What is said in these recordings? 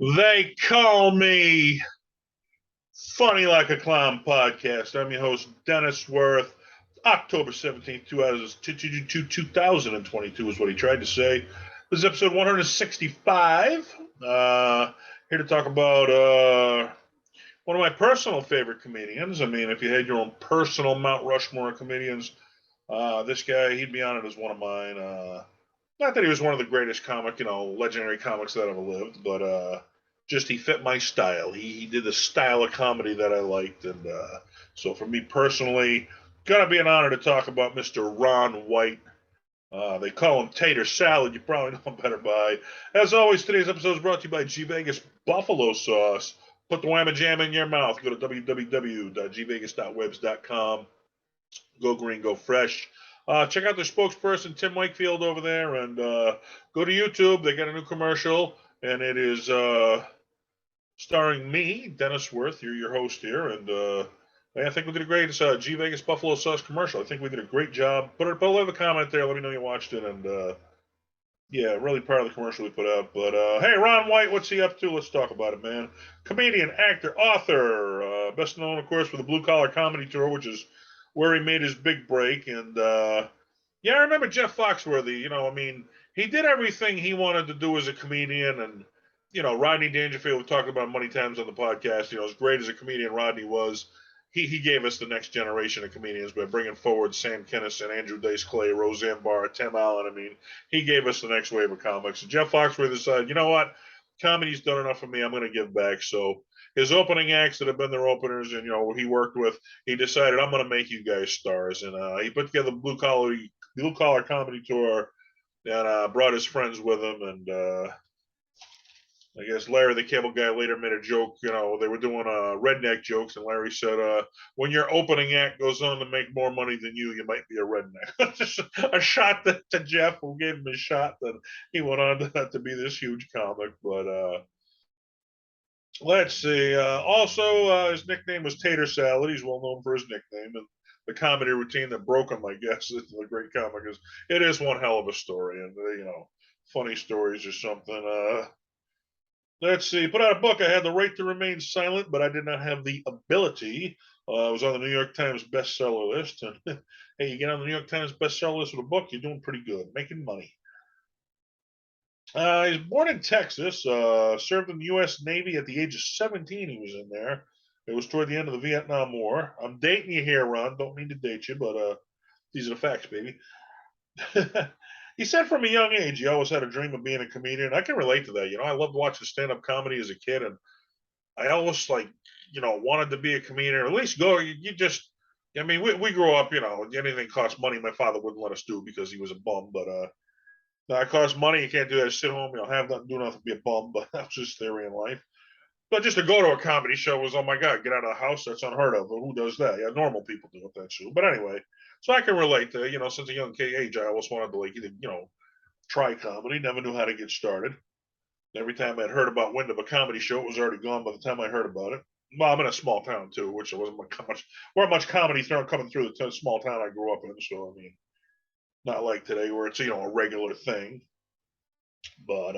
They call me Funny Like a Clown podcast. I'm your host, Dennis Wirth. October 17th, 2022 is what he tried to say. This is episode 165. Here to talk about one of my personal favorite comedians. I mean, if you had your own personal Mount Rushmore of comedians, this guy, he'd be on it as one of mine. Not that he was one of the greatest legendary comics that ever lived, but just he fit my style. He did the style of comedy that I liked, and so for me personally, gonna be an honor to talk about Mr. Ron White. They call him Tater Salad. You probably know him better by. As always, today's episode is brought to you by G Vegas Buffalo Sauce. Put the whamma jam in your mouth. Go to www.gvegas.webs.com. Go green, go fresh. Check out their spokesperson, Tim Wakefield, over there, and go to YouTube. They got a new commercial, and it is starring me, Dennis Wirth. You're your host here, and I think we did a great G Vegas Buffalo Sauce commercial. I think we did a great job. Put a leave comment there. Let me know you watched it, and yeah, really proud of the commercial we put out. But hey, Ron White, what's he up to? Let's talk about it, man. Comedian, actor, author, best known, of course, for the Blue Collar Comedy Tour, which is where he made his big break. And yeah, I remember Jeff Foxworthy. I mean, he did everything he wanted to do as a comedian. And, Rodney Dangerfield, we talked about many times on the podcast. As great as a comedian Rodney was, he gave us the next generation of comedians by bringing forward Sam Kinison, Andrew Dice Clay, Roseanne Barr, Tim Allen. I mean, he gave us the next wave of comics. And Jeff Foxworthy decided, you know what? Comedy's done enough for me. I'm going to give back. So his opening acts that have been their openers and, he worked with, he decided, I'm going to make you guys stars. And he put together the Blue Collar Comedy Tour and brought his friends with him. And I guess Larry the Cable Guy later made a joke. They were doing redneck jokes, and Larry said, "When your opening act goes on to make more money than you might be a redneck." Just a shot to Jeff, who gave him a shot. That he went on to be this huge comic. But let's see. Also, his nickname was Tater Salad. He's well known for his nickname and the comedy routine that broke him. I guess is the great comic is. It is one hell of a story, and funny stories or something. Let's see. Put out a book. I had the right to remain silent, but I did not have the ability. I was on the New York Times bestseller list. And hey, you get on the New York Times bestseller list with a book, you're doing pretty good, making money. He's born in Texas, served in the U.S. Navy at the age of 17. He was in there. It was toward the end of the Vietnam War. I'm dating you here, Ron. Don't mean to date you, but these are the facts, baby. He said from a young age he always had a dream of being a comedian. I can relate to that. I loved watching stand-up comedy as a kid, and I always wanted to be a comedian, or at least go. You just, I mean, we grew up. Anything cost money. My father wouldn't let us do because he was a bum. But it costs money. You can't do that. Just sit home. Have nothing, do nothing, be a bum. But that's just theory in life. But just to go to a comedy show was, oh my God, get out of the house. That's unheard of. Who does that? Yeah, normal people do it. That's true. But anyway, so I can relate to, since a young age, I always wanted to try comedy. Never knew how to get started. Every time I'd heard about wind of a comedy show, it was already gone by the time I heard about it. Well, I'm in a small town too, which there wasn't much comedy coming through the small town I grew up in. So I mean, not like today where it's a regular thing. But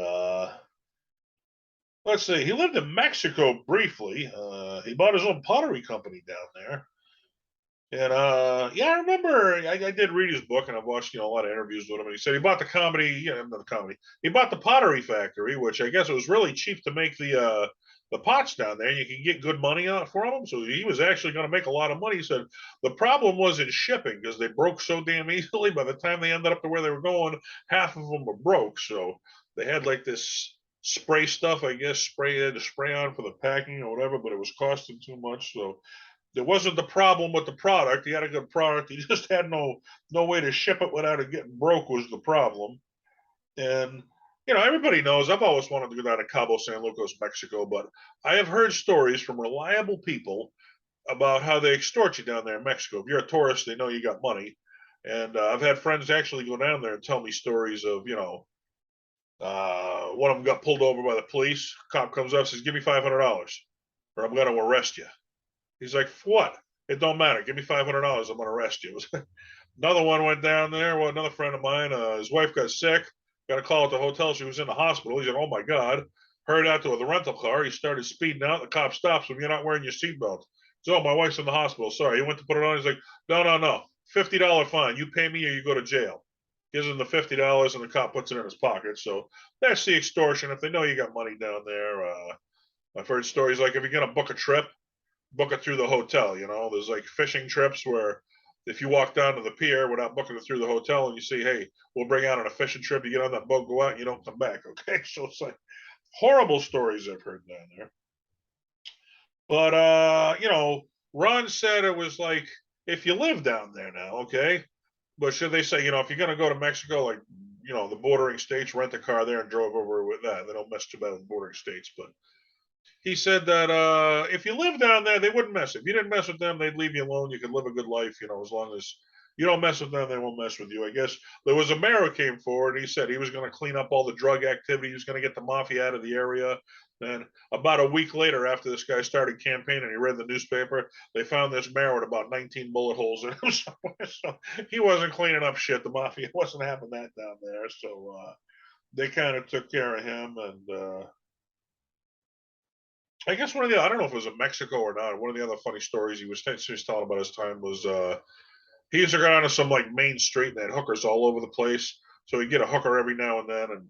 let's see. He lived in Mexico briefly. He bought his own pottery company down there. And yeah, I remember I did read his book, and I've watched a lot of interviews with him. And he said he bought the comedy, not the comedy. He bought the pottery factory, which I guess it was really cheap to make the pots down there. And you can get good money out from them, so he was actually going to make a lot of money. He said the problem was in shipping because they broke so damn easily. By the time they ended up to where they were going, half of them were broke. So they had like this spray stuff, I guess, to spray on for the packing or whatever, but it was costing too much. So there wasn't the problem with the product. He had a good product. He just had no way to ship it without it getting broke was the problem. And everybody knows I've always wanted to go down to Cabo San Lucas, Mexico, but I have heard stories from reliable people about how they extort you down there in Mexico. If you're a tourist, they know you got money. And I've had friends actually go down there and tell me stories of, one of them got pulled over by the police. Cop comes up, says, "Give me $500 or I'm going to arrest you." He's like, "For what?" "It don't matter. Give me $500. I'm going to arrest you." Another one went down there. Well, another friend of mine, his wife got sick. Got a call at the hotel. She was in the hospital. He said, "Oh my God." hurried out to the rental car. He started speeding out. The cop stops him. You're not wearing your seatbelt. So, oh, my wife's in the hospital. Sorry. He went to put it on. He's like, no, no, no. $50 fine. You pay me or you go to jail. Gives him the $50 and the cop puts it in his pocket. So that's the extortion. If they know you got money down there, I've heard stories like if you're going to book a trip, book it through the hotel. You know, there's like fishing trips where if you walk down to the pier without booking it through the hotel and you say, hey, we'll bring out on a fishing trip, you get on that boat, go out, and you don't come back. Okay. So it's like horrible stories I've heard down there. But Ron said it was like if you live down there now, okay. But should they say, if you're gonna go to Mexico, like the bordering states, rent a car there and drove over with that. They don't mess too bad with bordering states. But he said that if you live down there, they wouldn't mess. If you didn't mess with them, they'd leave you alone. You could live a good life, as long as you don't mess with them, they won't mess with you. I guess there was a mayor who came forward. He said he was going to clean up all the drug activity. He was going to get the mafia out of the area. Then about a week later, after this guy started campaigning, he read the newspaper. They found this mayor with about 19 bullet holes in him. So he wasn't cleaning up shit. The mafia wasn't having that down there. So they kind of took care of him. And I guess I don't know if it was in Mexico or not. One of the other funny stories he was telling about his time was he used to go down to some like main street and had hookers all over the place. So he'd get a hooker every now and then, and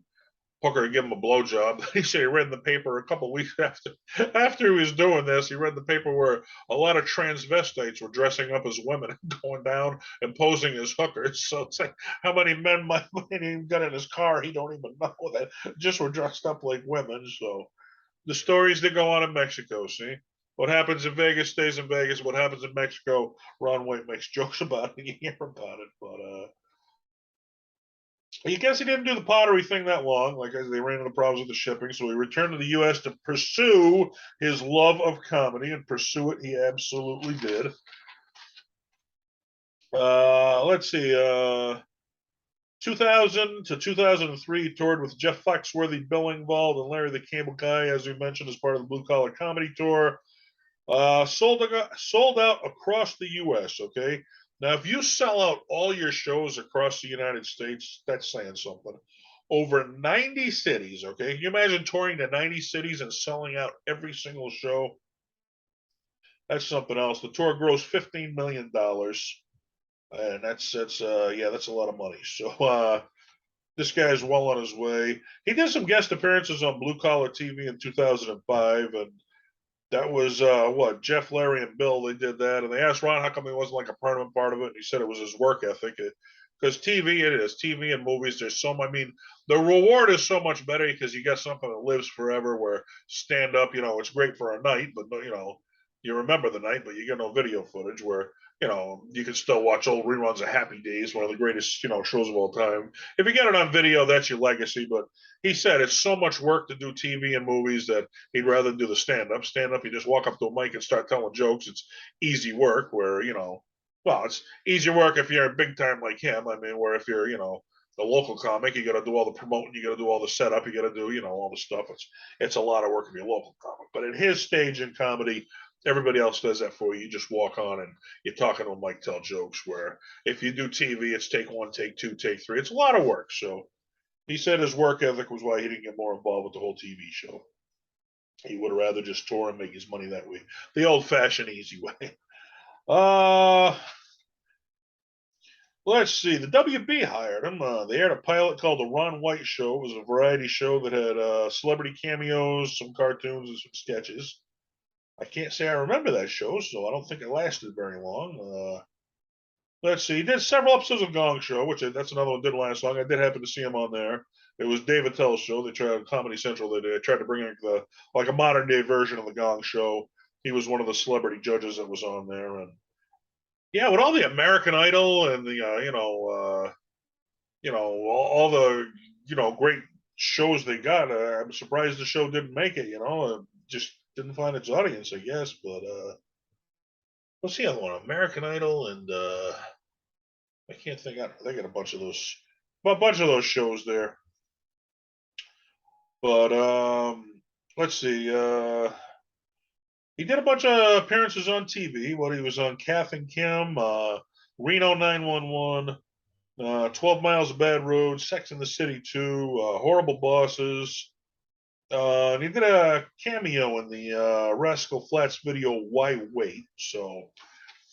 hooker would give him a blowjob. He said he read in the paper a couple of weeks after he was doing this. He read the paper where a lot of transvestites were dressing up as women and going down and posing as hookers. So it's like how many men might even got in his car he don't even know that just were dressed up like women. So the stories that go on in Mexico. See, what happens in Vegas stays in Vegas. What happens in Mexico, Ron White makes jokes about it. You hear about it, but I guess he didn't do the pottery thing that long. Like they ran into problems with the shipping, so he returned to the U.S. to pursue his love of comedy, and pursue it he absolutely did. Let's see. 2000 to 2003, toured with Jeff Foxworthy, Bill Engvall, and Larry the Cable Guy, as we mentioned, as part of the Blue Collar Comedy Tour. Sold out across the U.S. Okay, now if you sell out all your shows across the United States, that's saying something. Over 90 cities. Okay, can you imagine touring to 90 cities and selling out every single show? That's something else. The tour grossed $15 million, and that's a lot of money. So this guy's well on his way. He did some guest appearances on Blue Collar TV in 2005, and that was what Jeff, Larry, and Bill. They did that, and they asked Ron how come he wasn't like a permanent part of it. And he said it was his work ethic. Because TV, it is TV and movies. There's so much. I mean, the reward is so much better because you got something that lives forever. Where stand up, it's great for a night, but you remember the night, but you get no video footage. Where you can still watch old reruns of Happy Days, one of the greatest shows of all time. If you get it on video, that's your legacy. But he said it's so much work to do TV and movies that he'd rather do the stand up. Stand up, you just walk up to a mic and start telling jokes. It's easy work. Where well, it's easier work if you're big time like him. I mean, where if you're the local comic, you got to do all the promoting, you got to do all the setup, you got to do all the stuff. It's a lot of work if you're a local comic. But at his stage in comedy, everybody else does that for you. You just walk on and you're talking to a mic, tell jokes. Where if you do TV, it's take one, take two, take three. It's a lot of work. So he said his work ethic was why he didn't get more involved with the whole TV show. He would rather just tour and make his money that way, the old-fashioned easy way. Let's see. The WB hired him. They aired a pilot called The Ron White Show. It was a variety show that had celebrity cameos, some cartoons, and some sketches. I can't say I remember that show, so I don't think it lasted very long. Let's see. He did several episodes of Gong Show, which that's another one that didn't last long. I did happen to see him on there. It was Dave Attell's show. They tried Comedy Central. They tried to bring in like a modern day version of the Gong Show. He was one of the celebrity judges that was on there, and yeah, with all the American Idol and the all the great shows they got, I'm surprised the show didn't make it. Just didn't find its audience, I guess. But what's the other one? American Idol and I can't think. They got a bunch of those shows there. But let's see. He did a bunch of appearances on TV. He was on Kath and Kim, Reno 911, 12 Miles of Bad Road, Sex in the City 2, Horrible Bosses. And he did a cameo in the Rascal Flatts video "Why Wait?" So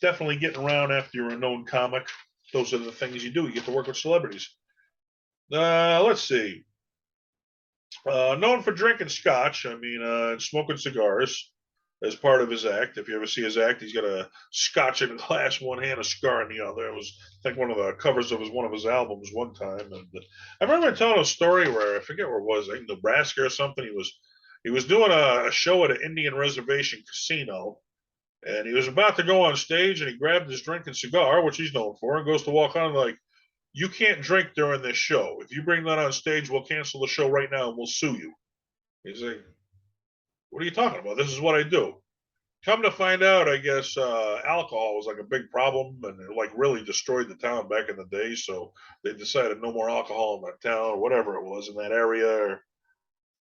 definitely getting around after you're a known comic. Those are the things you do. You get to work with celebrities. Let's see. Known for drinking scotch, and smoking cigars as part of his act. If you ever see his act, he's got a scotch in a glass one hand, a cigar in the other. It was, I think, one of the covers of one of his albums one time. And I remember telling a story where I forget where it was, like Nebraska or something. He was doing a show at an Indian reservation casino, and he was about to go on stage, and he grabbed his drinking cigar, which he's known for, and goes to walk on like, you can't drink during this show. If you bring that on stage, we'll cancel the show right now and we'll sue you. He's like, what are you talking about? This is what I do. Come to find out, I guess alcohol was like a big problem, and it like really destroyed the town back in the day. So they decided no more alcohol in that town or whatever it was in that area.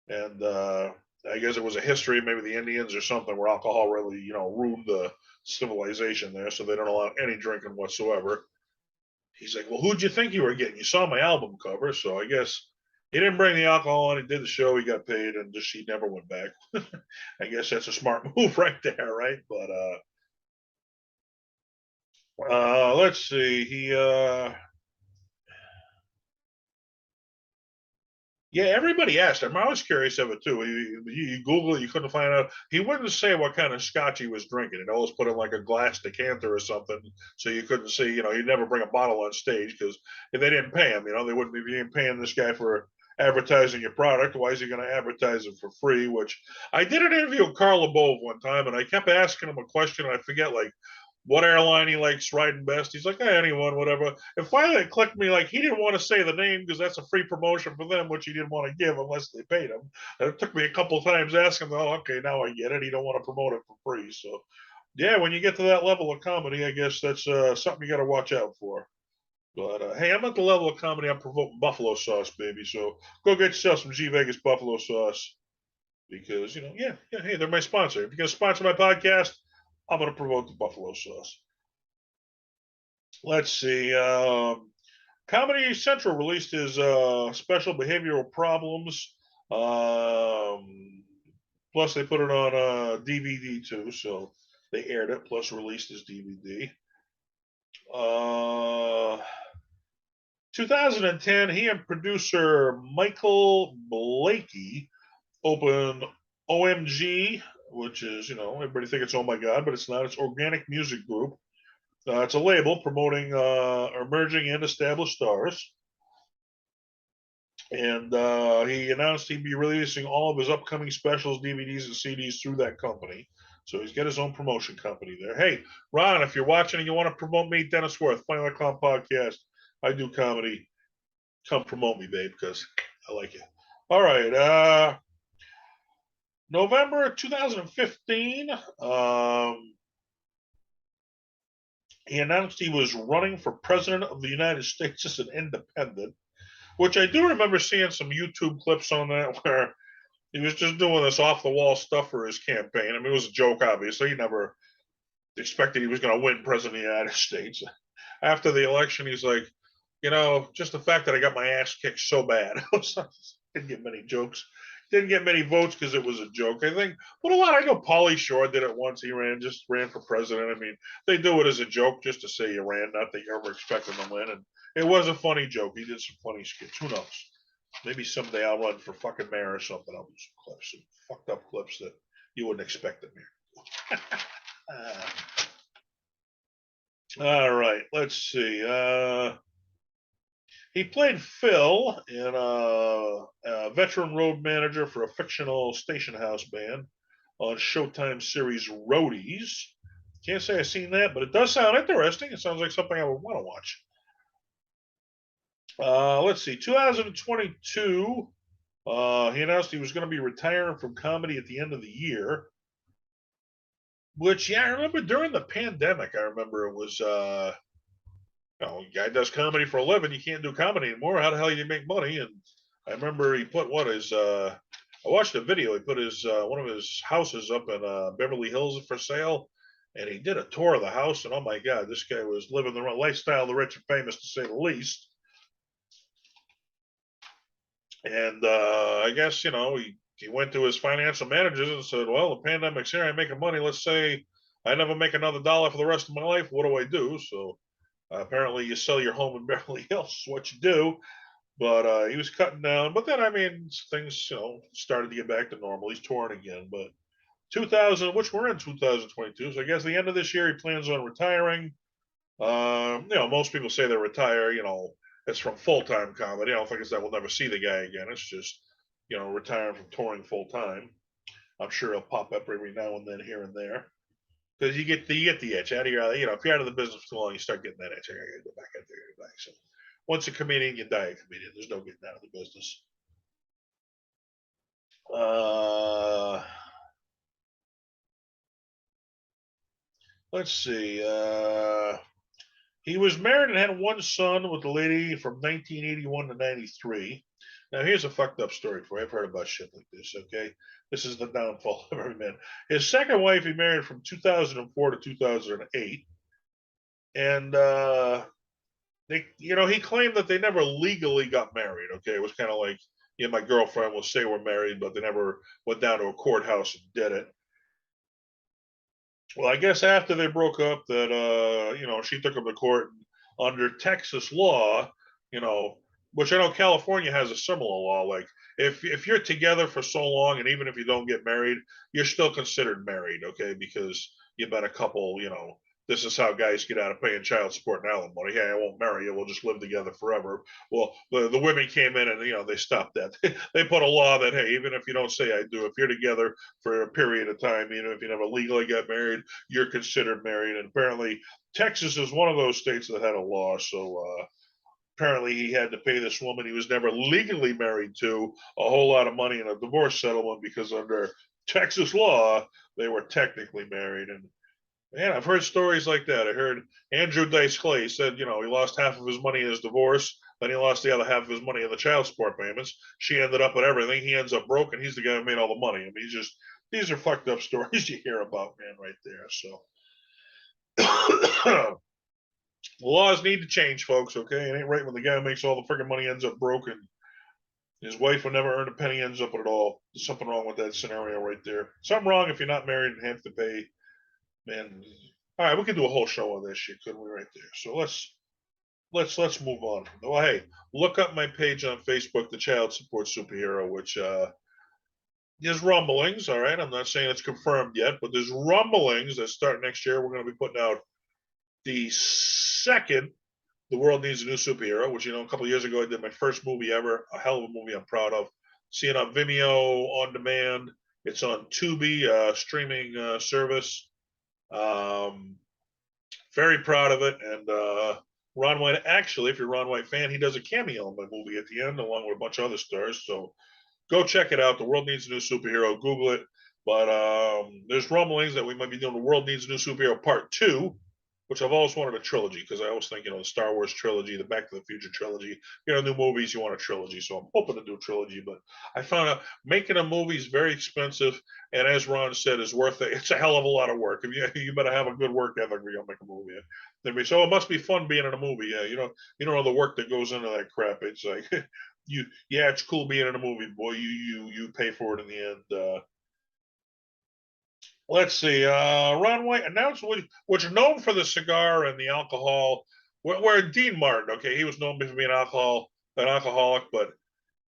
And I guess it was a history, maybe the Indians or something, where alcohol really, ruined the civilization there. So they don't allow any drinking whatsoever. He's like, well, who'd you think you were getting? You saw my album cover, so I guess he didn't bring the alcohol on. He did the show, he got paid, and just he never went back. I guess that's a smart move right there, right? But let's see. Yeah, everybody asked him. I was curious of it too. You Google it, you couldn't find out. He wouldn't say what kind of scotch he was drinking. He'd always put in like a glass decanter or something, so you couldn't see. He'd never bring a bottle on stage because if they didn't pay him, they wouldn't be paying this guy for advertising your product. Why is he going to advertise it for free? Which I did an interview with Carl LeBove one time, and I kept asking him a question. And I forget like what airline he likes riding best. He's like, hey, anyone, whatever. And finally, it clicked me like he didn't want to say the name because that's a free promotion for them, which he didn't want to give unless they paid him. And it took me a couple of times asking, oh, okay, now I get it. He don't want to promote it for free. So, yeah, when you get to that level of comedy, I guess that's something you got to watch out for. But hey, I'm at the level of comedy. I'm promoting buffalo sauce, baby. So go get yourself some G Vegas buffalo sauce because yeah. Hey, they're my sponsor. If you're gonna sponsor my podcast, I'm gonna promote the buffalo sauce. Let's see. Comedy Central released his special behavioral problems. Um, Plus, they put it on DVD too, so they aired it. Plus, released his DVD. 2010, he and producer Michael Blakey opened OMG, which is everybody think it's Oh My God, but it's not. It's Organic Music Group. It's a label promoting emerging and established stars. And he announced he'd be releasing all of his upcoming specials, DVDs, and CDs through that company. So he's got his own promotion company there. Hey, Ron, if you're watching and you want to promote me, Dennis Wirth, Final Clown Podcast, I do comedy. Come promote me, babe, because I like it. All right. November 2015, he announced he was running for president of the United States as an independent, which I do remember seeing some YouTube clips on that where he was just doing this off the wall stuff for his campaign. I mean, it was a joke, obviously. He never expected he was going to win president of the United States. After the election, he's like, just the fact that I got my ass kicked so bad. Didn't get many jokes. Didn't get many votes because it was a joke. I think, but I know Pauly Shore did it once. He ran for president. I mean, they do it as a joke just to say you ran, not that you ever expect him to win. And it was a funny joke. He did some funny skits. Who knows? Maybe someday I'll run for fucking mayor or something. I'll do some clips, some fucked up clips that you wouldn't expect of me. All right, let's see. He played Phil in a veteran road manager for a fictional station house band on Showtime series Roadies. Can't say I've seen that, but it does sound interesting. It sounds like something I would want to watch. Let's see. 2022, he announced he was going to be retiring from comedy at the end of the year. Which, yeah, I remember during the pandemic. I remember it was, guy does comedy for a living. You can't do comedy anymore. How the hell do you make money? And I remember he put I watched a video. He put his one of his houses up in Beverly Hills for sale, and he did a tour of the house. And oh my God, this guy was living the lifestyle of the rich and famous, to say the least. And I guess he he went to his financial managers and said, well, the pandemic's here, I'm making money. Let's say I never make another dollar for the rest of my life. What do I do? So apparently you sell your home in Beverly Hills, is what you do. But he was cutting down. But then, I mean, things, started to get back to normal. He's touring again. But 2000, which we're in 2022. So I guess the end of this year, he plans on retiring. Most people say they retire, it's from full-time comedy. I don't think it's that we'll never see the guy again. It's just, retiring from touring full-time. I'm sure he'll pop up every now and then here and there. Because you get the itch out of your, if you're out of the business for too long, you start getting that itch. I gotta go back out there, go back. So once a comedian, you die a comedian. There's no getting out of the business. Let's see. He was married and had one son with a lady from 1981 to 93. Now, here's a fucked up story for you. I've heard about shit like this, okay? This is the downfall of every man. His second wife he married from 2004 to 2008. And, he claimed that they never legally got married, okay? It was kind of like, my girlfriend will say we're married, but they never went down to a courthouse and did it. Well, I guess after they broke up, that she took him to court under Texas law, which I know California has a similar law. Like if you're together for so long, and even if you don't get married, you're still considered married, okay? Because you've been a couple. This is how guys get out of paying child support and alimony. Hey, I won't marry you. We'll just live together forever. Well, the women came in and they stopped that. They put a law that hey, even if you don't say I do, if you're together for a period of time, if you never legally get married, you're considered married. And apparently, Texas is one of those states that had a law. So apparently, he had to pay this woman he was never legally married to a whole lot of money in a divorce settlement because under Texas law, they were technically married. And man, I've heard stories like that. I heard Andrew Dice Clay said, he lost half of his money in his divorce. Then he lost the other half of his money in the child support payments. She ended up with everything. He ends up broke, and he's the guy who made all the money. I mean, these are fucked up stories you hear about, man, right there. So laws need to change, folks. Okay, it ain't right when the guy who makes all the freaking money ends up broke, and his wife who never earned a penny ends up with it all. There's something wrong with that scenario right there. Something wrong if you're not married and have to pay. Man, all right, we could do a whole show on this shit, couldn't we? Right there. So let's move on. Well, hey, look up my page on Facebook, the Child Support Superhero, which there's rumblings. All right, I'm not saying it's confirmed yet, but there's rumblings that start next year. We're going to be putting out the second The World Needs a New Superhero, which a couple of years ago I did my first movie ever, a hell of a movie I'm proud of. See it on Vimeo on demand. It's on Tubi, streaming service. Very proud of it. And Ron White, actually, if you're a Ron White fan, he does a cameo in my movie at the end, along with a bunch of other stars. So go check it out. The World Needs a New Superhero. Google it. But there's rumblings that we might be doing The World Needs a New Superhero Part 2, which I've always wanted a trilogy because I always think, the Star Wars trilogy, the Back to the Future trilogy, new movies, you want a trilogy. So I'm hoping to do a trilogy, but I found out making a movie is very expensive. And as Ron said, is worth it. It's a hell of a lot of work. If you better have a good work ethic if you're gonna make a movie. So it must be fun being in a movie. Yeah, you don't know the work that goes into that crap. It's like it's cool being in a movie, boy. You pay for it in the end. Let's see. Ron White announced, which is known for the cigar and the alcohol. Where Dean Martin, okay, he was known for being an alcoholic, but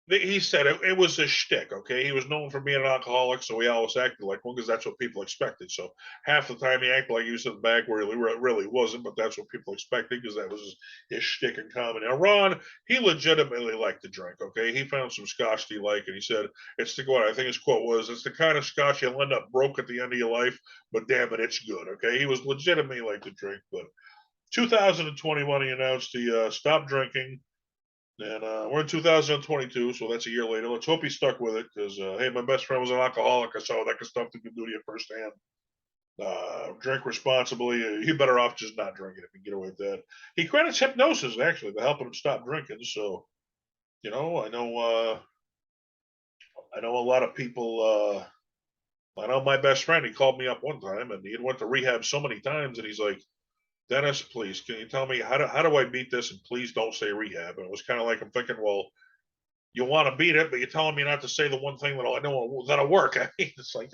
he said it was a shtick, okay? He was known for being an alcoholic, so he always acted like one because that's what people expected. So half the time he acted like he was in the back where he really wasn't, but that's what people expected because that was his shtick in comedy. Now, Ron, he legitimately liked to drink, okay? He found some scotch he liked, and he said, it's the what I think his quote was, it's the kind of scotch you'll end up broke at the end of your life, but damn it, it's good, okay? He was legitimately like to drink, but 2021 he announced he stopped drinking. And we're in 2022, so that's a year later. Let's hope he stuck with it because, hey, my best friend was an alcoholic. I saw that kind of stuff that can do to you firsthand. Drink responsibly. You're better off just not drinking if you get away with that. He credits hypnosis, actually, to helping him stop drinking. So, I know a lot of people. I know my best friend, he called me up one time and he had went to rehab so many times and he's like, Dennis, please, can you tell me how do I beat this? And please don't say rehab. And it was kind of like I'm thinking, well, you want to beat it, but you're telling me not to say the one thing that I know that'll work. I mean, it's like,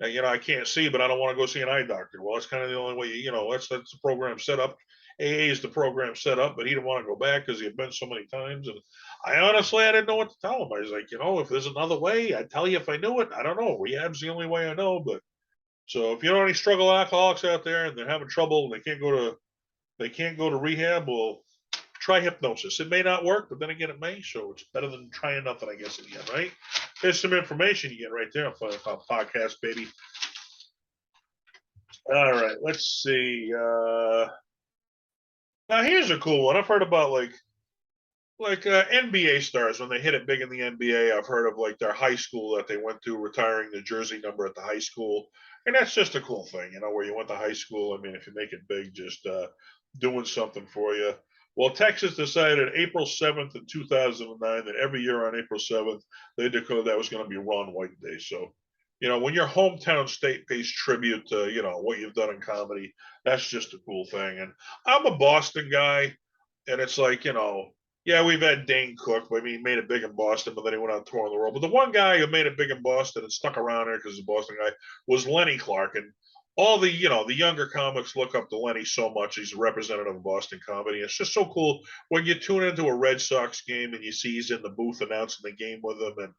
I can't see, but I don't want to go see an eye doctor. Well, it's kind of the only way, that's the program set up. AA is the program set up, but he didn't want to go back because he had been so many times. And I didn't know what to tell him. I was like, if there's another way, I'd tell you if I knew it. I don't know. Rehab's the only way I know. But so if you know any struggle alcoholics out there and they're having trouble and they can't go to rehab, well, try hypnosis. It may not work, but then again, it may. So it's better than trying nothing, I guess, in the end, right? There's some information you get right there on podcast, baby. All right, let's see. Now here's a cool one. I've heard about like NBA stars when they hit it big in the NBA. I've heard of like their high school that they went to, retiring the jersey number at the high school, and that's just a cool thing, where you went to high school. I mean, if you make it big, just doing something for you. Well, Texas decided April 7th in 2009 that every year on April 7th they declared that was going to be Ron White Day. So, when your hometown state pays tribute to what you've done in comedy, that's just a cool thing. And I'm a Boston guy, and it's like, yeah, we've had Dane Cook. I mean, he made it big in Boston, but then he went on tour in the world. But the one guy who made it big in Boston and stuck around there because he's a Boston guy was Lenny Clark. And all the younger comics look up to Lenny so much. He's a representative of Boston comedy. It's just so cool when you tune into a Red Sox game and you see he's in the booth announcing the game with them. And,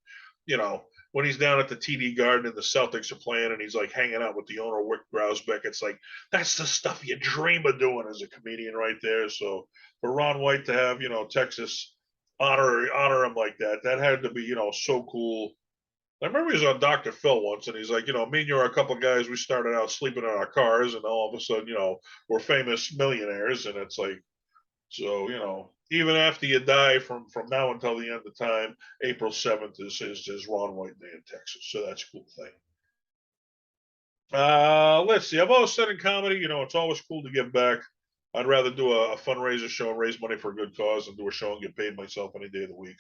when he's down at the TD Garden and the Celtics are playing and he's like hanging out with the owner, Wick Grousbeck, it's like, that's the stuff you dream of doing as a comedian right there. So for Ron White to have, Texas honor him like that, that had to be, so cool. I remember he was on Dr. Phil once, and he's like, me and you are a couple of guys. We started out sleeping in our cars, and all of a sudden, we're famous millionaires. And it's like, so even after you die from now until the end of time, April 7th is Ron White Day in Texas. So that's a cool thing. Let's see. I've always said in comedy, it's always cool to give back. I'd rather do a fundraiser show and raise money for a good cause than do a show and get paid myself any day of the week.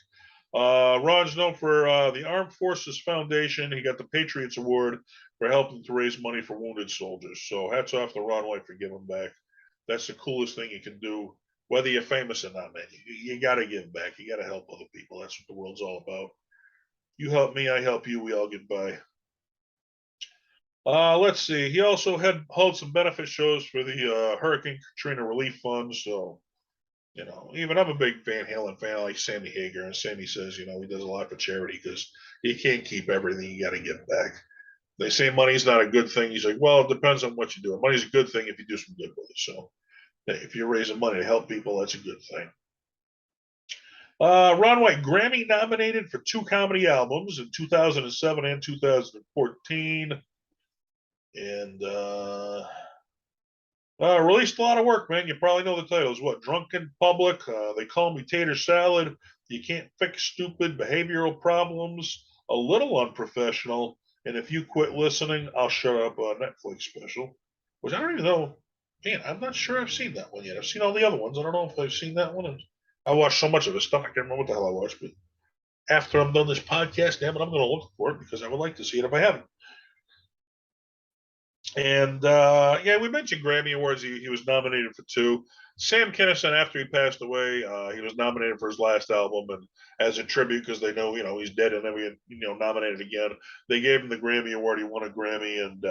Ron's known for the Armed Forces Foundation. He got the Patriots Award for helping to raise money for wounded soldiers. So hats off to Ron White for giving back. That's the coolest thing you can do, whether you're famous or not, man. You got to give back. You got to help other people. That's what the world's all about. You help me, I help you. We all get by. Let's see. He also held some benefit shows for the Hurricane Katrina Relief Fund. So, even I'm a big Van Halen fan, like Sammy Hagar, and Sammy says, he does a lot for charity because you can't keep everything. You got to give back. They say money's not a good thing. He's like, well, it depends on what you do. Money's a good thing if you do some good with it. So, if you're raising money to help people, that's a good thing. Ron White, Grammy nominated for 2 comedy albums in 2007 and 2014. And released a lot of work, man. You probably know the titles. What? Drunk in Public. They Call Me Tater Salad. You Can't Fix Stupid. Behavioral Problems. A Little Unprofessional. And If You Quit Listening, I'll Shut Up. Netflix special. Which I don't even know. Man, I'm not sure I've seen that one yet. I've seen all the other ones. I don't know if I've seen that one. I watched so much of his stuff. I can't remember what the hell I watched. But after I'm done this podcast, damn it, I'm going to look for it because I would like to see it if I haven't. And yeah, we mentioned Grammy Awards. He was nominated for 2. Sam Kinison, after he passed away, he was nominated for his last album, and as a tribute, because they know he's dead, and then we nominated again. They gave him the Grammy Award. He won a Grammy, and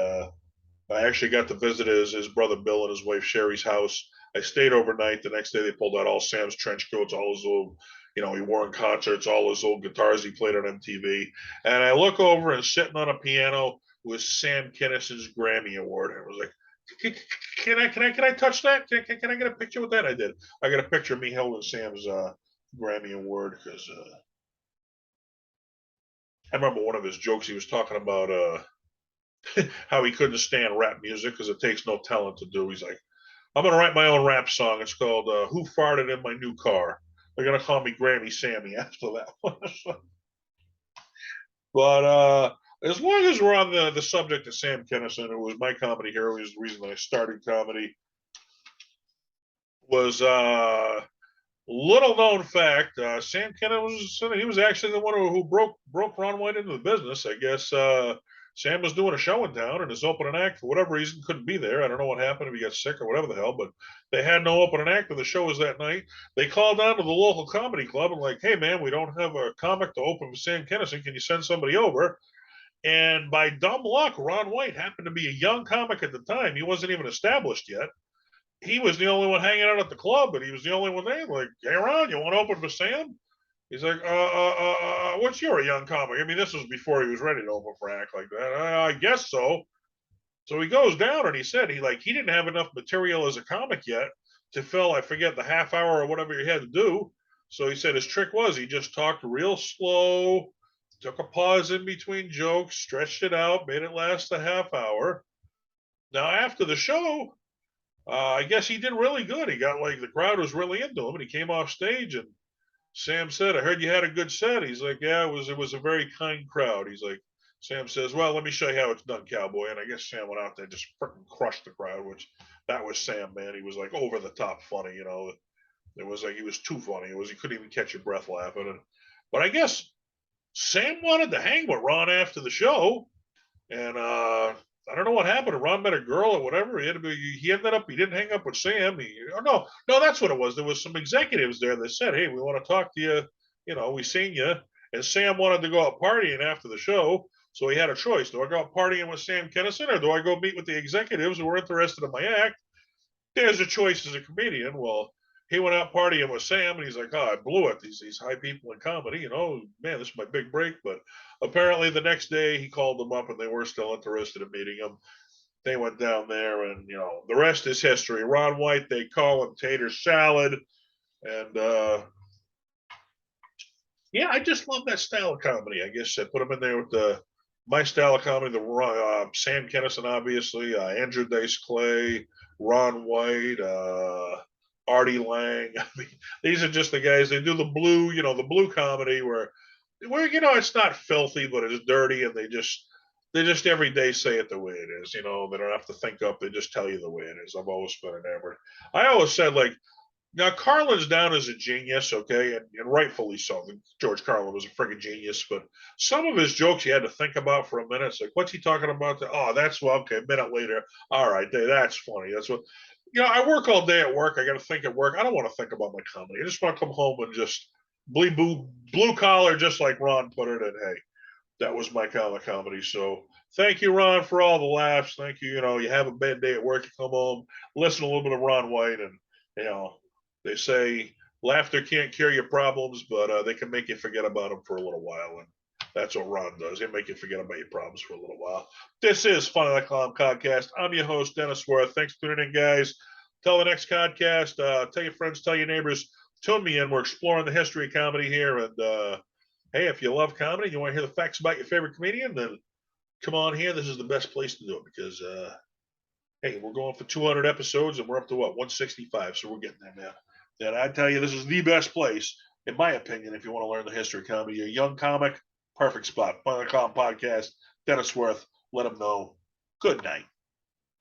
I actually got to visit his brother Bill and his wife Sherry's house. I stayed overnight. The next day, they pulled out all Sam's trench coats, all his old, he wore in concerts, all his old guitars he played on MTV. And I look over and sitting on a piano was Sam Kinison's Grammy Award. And I was like, can I touch that? Can I get a picture with that? I did. I got a picture of me holding Sam's Grammy Award because I remember one of his jokes. He was talking about how he couldn't stand rap music because it takes no talent to do. He's like, I'm gonna write my own rap song. It's called "Who Farted in My New Car." They're gonna call me Grammy Sammy after that one. But as long as we're on the subject of Sam Kinison, who was my comedy hero, he was the reason I started comedy. Was little known fact, Sam Kinison he was actually the one who broke Ron White into the business. I guess Sam was doing a show in town, and his opening act, for whatever reason, couldn't be there. I don't know what happened, if he got sick or whatever the hell, but they had no opening act, and the show was that night. They called down to the local comedy club and like, hey man, we don't have a comic to open for Sam Kinison. Can you send somebody over? And by dumb luck, Ron White happened to be a young comic at the time. He wasn't even established yet. He was the only one hanging out at the club, and he was the only one there. Like, hey Ron, you want to open for Sam? He's like, what's your young comic? I mean, this was before he was ready to open for an act like that. I guess so. So he goes down, and he said he didn't have enough material as a comic yet to fill, I forget, the half hour or whatever he had to do. So he said his trick was he just talked real slow, took a pause in between jokes, stretched it out, made it last a half hour. Now after the show, I guess he did really good. He got the crowd was really into him, and he came off stage and Sam said, I heard you had a good set. He's like, yeah, it was a very kind crowd. He's like, Sam says, well, let me show you how it's done, cowboy. And I guess Sam went out there and just freaking crushed the crowd, which that was Sam, man. He was like over the top funny, you know. It was like he was too funny. He couldn't even catch your breath laughing. But I guess Sam wanted to hang with Ron after the show. And I don't know what happened. Ron met a girl or whatever. He ended up, he didn't hang up with Sam. No, that's what it was. There was some executives there that said, hey, we want to talk to you. You know, we seen you. And Sam wanted to go out partying after the show. So he had a choice. Do I go out partying with Sam Kinison, or do I go meet with the executives who were interested in my act? There's a choice as a comedian. Well, he went out partying with Sam, and he's like, oh, I blew it. These high people in comedy, you know, man, this is my big break. But apparently the next day he called them up, and they were still interested in meeting him. They went down there, and, you know, the rest is history. Ron White, they call him Tater Salad. And, yeah, I just love that style of comedy. I guess I put him in there with my style of comedy, Sam Kinison, obviously, Andrew Dice Clay, Ron White, Artie Lang. I mean, these are just the guys. They do the blue, you know, the blue comedy where you know it's not filthy, but it's dirty, and they just every day say it the way it is. You know, they don't have to think up; they just tell you the way it is. I've always been enamored. I always said now Carlin's down as a genius, okay, and rightfully so. George Carlin was a friggin' genius, but some of his jokes you had to think about for a minute. It's like, what's he talking about? Oh, that's okay. A minute later, all right, that's funny. That's what. You know, I work all day at work. I got to think at work. I don't want to think about my comedy. I just want to come home and just blue collar, just like Ron put it. And hey, that was my kind of comedy. So thank you, Ron, for all the laughs. Thank you. You know, you have a bad day at work, you come home, listen to a little bit of Ron White, and you know, they say laughter can't cure your problems, but they can make you forget about them for a little while. And that's what Ron does. He'll make you forget about your problems for a little while. This is Fun of the Clown Podcast. I'm your host, Dennis Wirth. Thanks for tuning in, guys. Till the next podcast. Tell your friends, tell your neighbors. Tune me in. We're exploring the history of comedy here. And hey, if you love comedy, you want to hear the facts about your favorite comedian, then come on here. This is the best place to do it because, hey, we're going for 200 episodes and we're up to what, 165. So we're getting there, man. And I tell you, this is the best place, in my opinion, if you want to learn the history of comedy. You're a young comic, perfect spot. Fun of the Clown Podcast. Dennis Wirth. Let them know. Good night.